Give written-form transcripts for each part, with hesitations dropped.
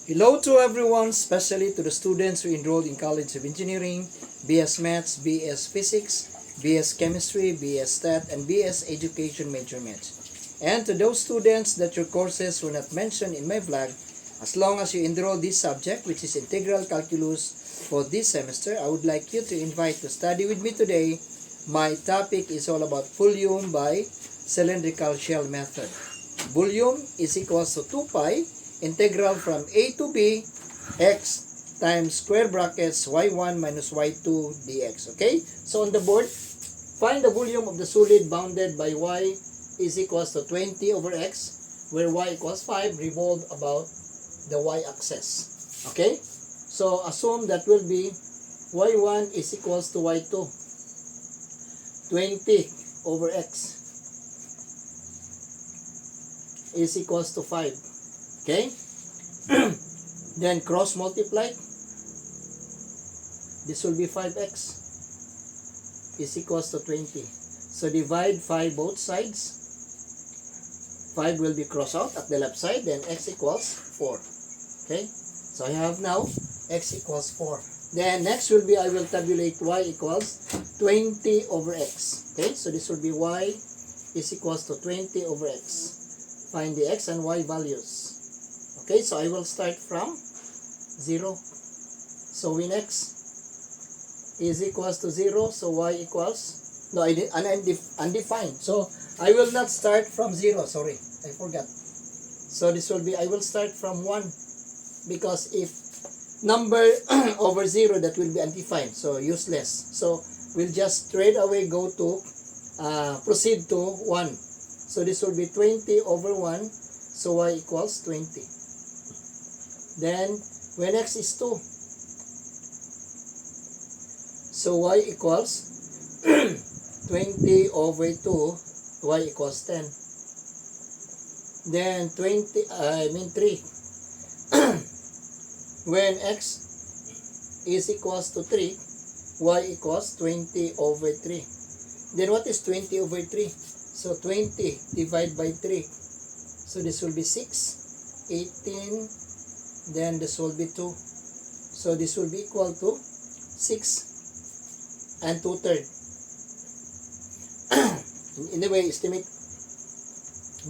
Hello to everyone, especially to the students who enrolled in College of Engineering, BS Maths, BS Physics, BS Chemistry, BS Stat, and BS Education major maths. And to those students that your courses were not mentioned in my vlog, as long as you enroll this subject, which is Integral Calculus for this semester, I would like you to invite to study with me today. My topic is all about volume by cylindrical shell method. Volume is equals to 2 pi integral from a to b x times square brackets y1 minus y2 dx. Okay? So on the board, find the volume of the solid bounded by y is equals to 20 over x, where y equals 5, revolve about the y-axis. Okay? So assume that will be y1 is equals to y2, 20 over x is equals to 5. Okay? Then cross multiply. This will be 5x is equals to 20. So divide 5 both sides. 5 will be crossed out at the left side. Then x equals 4. Okay? So I have now x equals 4. Then next will be I will tabulate y equals 20 over x. Okay? So this will be y is equals to 20 over x. Find the x and y values. Okay, so I will start from 0. So when x is equals to 0, so y equals, no, undefined. So I will not start from 0, sorry, I forgot. So this will be, I will start from 1, because if number over 0, that will be undefined, so useless. So we'll just straight away go to, proceed to 1. So this will be 20 over 1, so y equals 20. Then, when x is 2, so y equals 20 over 2, y equals 10. Then, 3. When x is equals to 3, y equals 20 over 3. Then, what is 20 over 3? So, 20 divided by 3. So, this will be 6, 18, then this will be 2. So this will be equal to 6 and 2/3. In the way, estimate,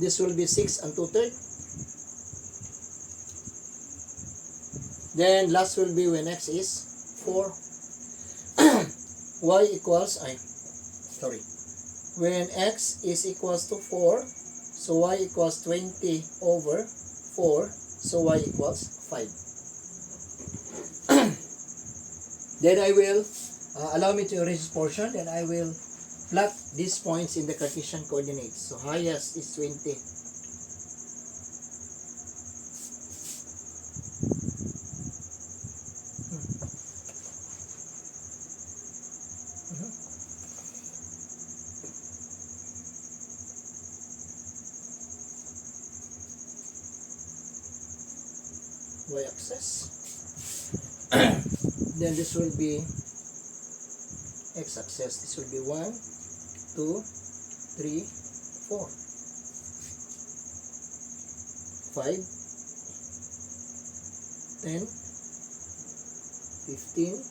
this will be 6 and 2/3. Then last will be when x is 4. Y equals, when x is equals to 4, so y equals 20 over 4, so y equals 5. Then I will, allow me to erase this portion, then I will plot these points in the Cartesian coordinates. So highest is 20. Y-axis. Then this will be x-axis. This will be 1, 2, 3, 4, 5, 10, 15.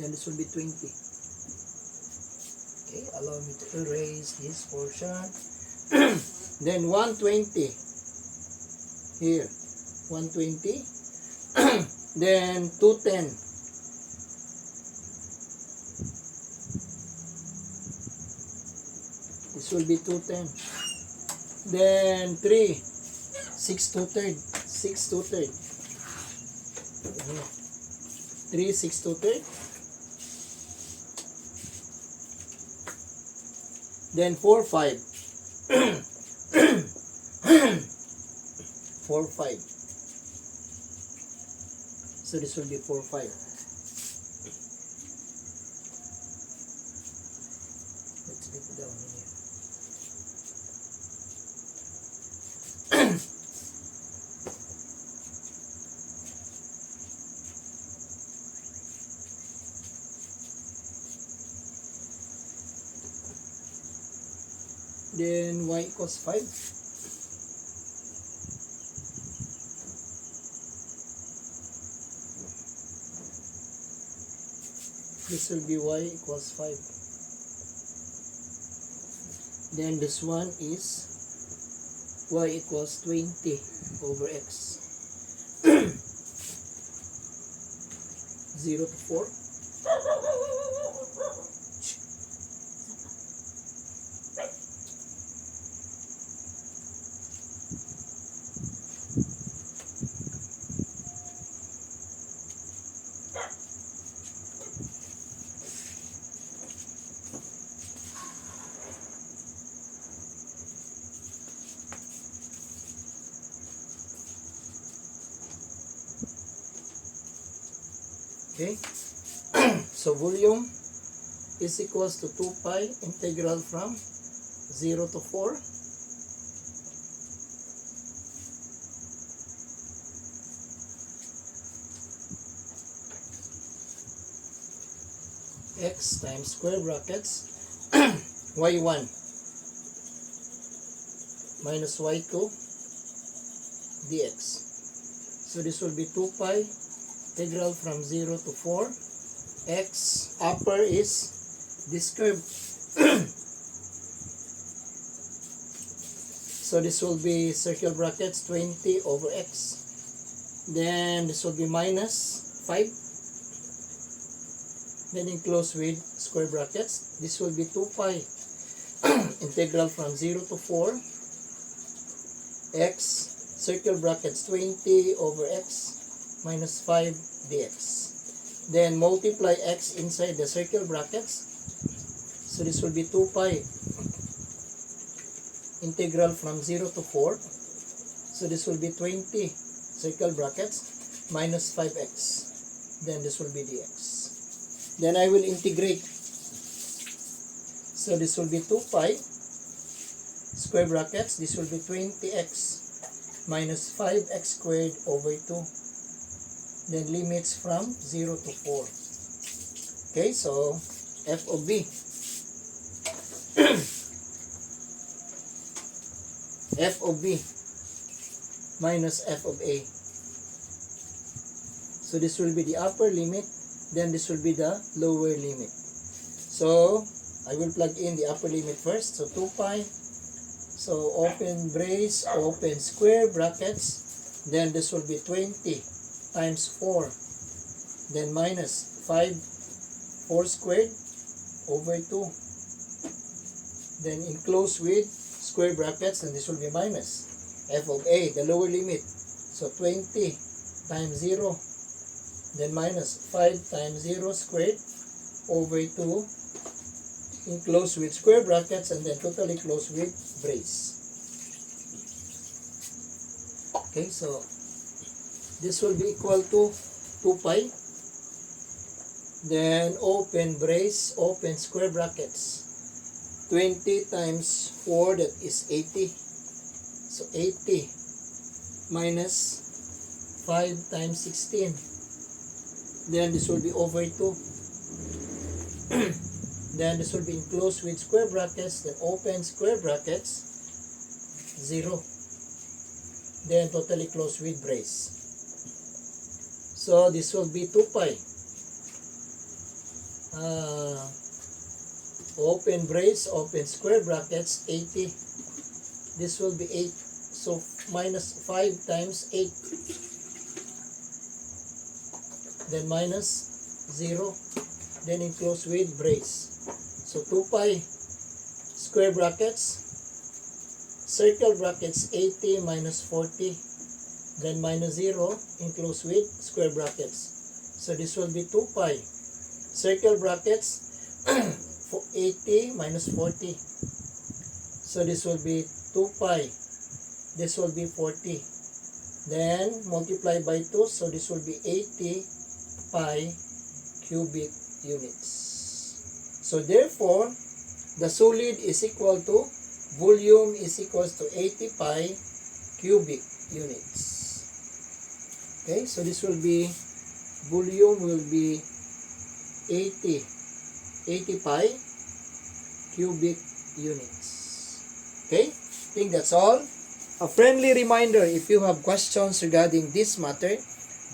Then this will be 20. Okay, allow me to erase this portion. Then 120 here. 120. Then 210. This will be 210. Then 3. 6 2/3. 6 2/3. 3 6 2/3. Then 4 5. 4 5. So this will be 4 5. Let's put it down here. Then y equals 5. This will be y equals 5. Then this one is y equals 20 over x. 0 to 4. Okay, so volume is equals to 2 pi integral from 0 to 4 x times square brackets y1 minus y2 dx. So this will be 2 pi integral from 0 to 4 x upper is this curve. So this will be circle brackets 20 over x, then this will be minus 5, then enclosed with square brackets. This will be 2 pi integral from 0 to 4 x circle brackets 20 over x minus 5 dx. Then multiply x inside the circle brackets. So this will be 2 pi integral from 0 to 4. So this will be 20 circle brackets minus 5x. Then this will be dx. Then I will integrate. So this will be 2 pi square brackets. This will be 20x minus 5x squared over 2. Then limits from 0 to 4. Okay, so f of b. f of b minus f of a. So this will be the upper limit, then this will be the lower limit. So I will plug in the upper limit first. So 2 pi. So open brace, open square brackets. Then this will be 20 times 4. Then minus 4 squared over 2. Then enclose with square brackets, and this will be minus f of a, the lower limit. So 20 times 0. Then minus 5 times 0 squared over 2. Enclosed with square brackets, and then totally closed with brace. Okay, so this will be equal to 2 pi. Then open brace, open square brackets. 20 times 4, that is 80. So 80 minus 5 times 16. Then this will be over 2. Then this will be enclosed with square brackets. Then open square brackets. 0. Then totally closed with brace. So this will be 2 pi. Open brace, open square brackets, 80. This will be 8. So minus 5 times 8. Then minus 0. Then enclosed with brace. So 2 pi square brackets, circle brackets 80 minus 40. Then minus 0 enclosed with square brackets. So this will be 2 pi circle brackets 80 minus 40. So this will be 2 pi. This will be 40. Then multiply by 2. So this will be 80 pi cubic units. So therefore, the solid is equal to, volume is equals to 80 pi cubic units. Okay, so this will be, volume will be 80 pi cubic units. Okay, I think that's all. A friendly reminder, if you have questions regarding this matter,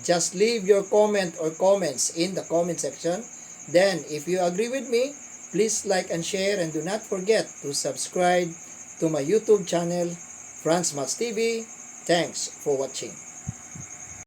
just leave your comment or comments in the comment section Then, if you agree with me, please like and share, and do not forget to subscribe to my YouTube channel, Franz Mas TV. Thanks for watching.